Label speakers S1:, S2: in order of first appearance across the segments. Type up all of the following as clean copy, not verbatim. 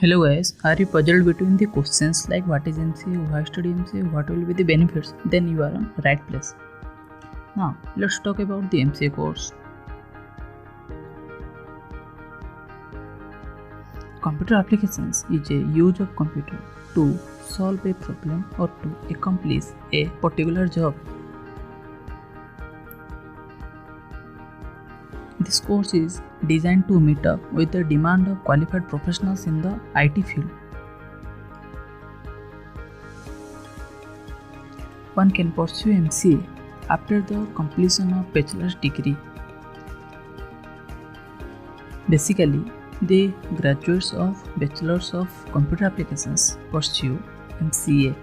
S1: Hello guys, are you puzzled between the questions like what is MCA, why study MCA, what will be the benefits? Then you are on right place. Now let's talk about the MCA course. Computer applications is a use of computer to solve a problem or to accomplish a particular job. This course is designed to meet up with the demand of qualified professionals in the IT field. One can pursue MCA after the completion of bachelor's degree. Basically, the graduates of Bachelors of Computer Applications pursue MCA.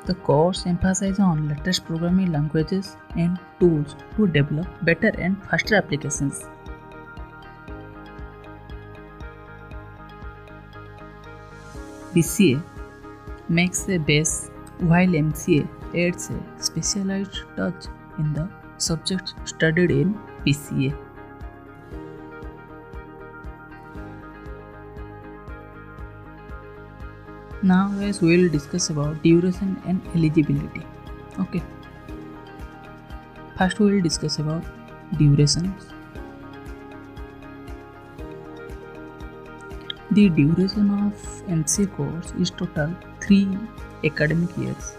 S1: The course emphasizes on latest programming languages and tools to develop better and faster applications. BCA makes a base while MCA adds a specialized touch in the subjects studied in BCA. Now guys, we will discuss about duration and eligibility. Okay. First we will discuss about durations. The duration of MCA course is total 3 academic years.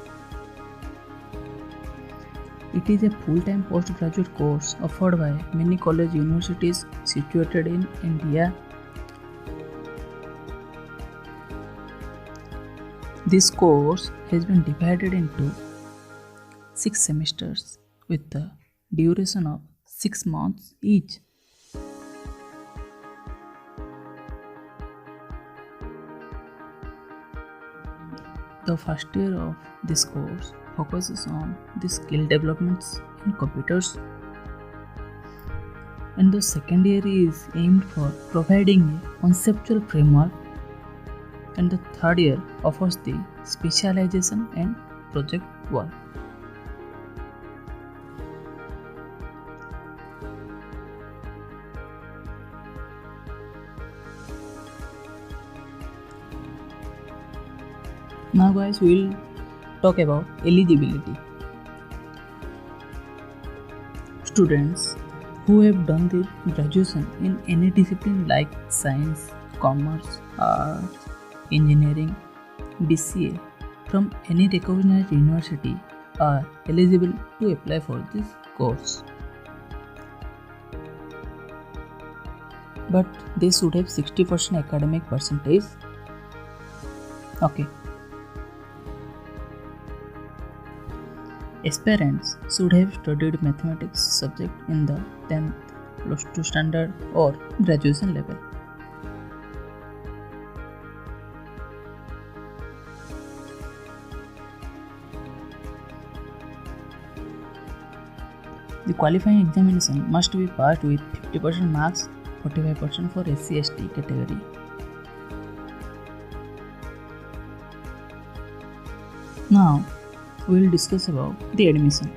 S1: It is a full-time postgraduate course offered by many college universities situated in India. This course has been divided into 6 semesters with the duration of 6 months each. The first year of this course focuses on the skill developments in computers, and the second year is aimed for providing a conceptual framework, and the third year offers the specialization and project work. Now guys, we will talk about eligibility. Students who have done their graduation in any discipline like science, commerce, arts, engineering, BCA from any recognized university are eligible to apply for this course. But they should have 60% academic percentage. Okay. Aspirants should have studied mathematics subject in the 10th plus 2 standard or graduation level. The qualifying examination must be passed with 50% marks, 45% for SC/ST category. Now, we will discuss about the admission.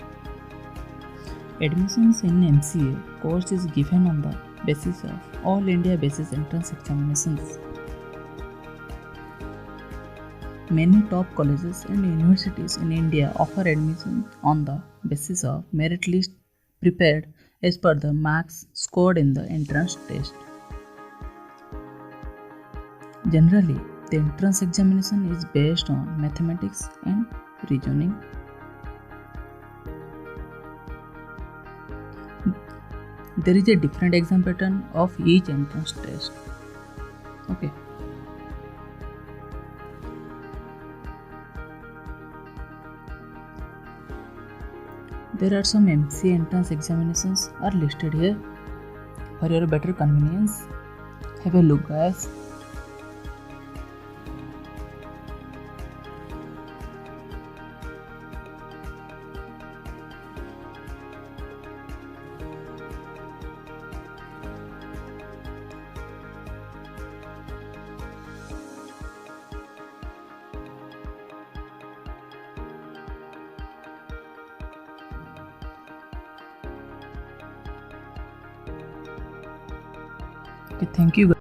S1: Admissions in MCA course is given on the basis of All India Basis Entrance Examinations. Many top colleges and universities in India offer admission on the basis of merit list prepared as per the marks scored in the entrance test. Generally, the entrance examination is based on mathematics and reasoning. There is a different exam pattern of each entrance test. Okay. There are some MCA entrance examinations are listed here for your better convenience. Have a look guys. Okay, thank you.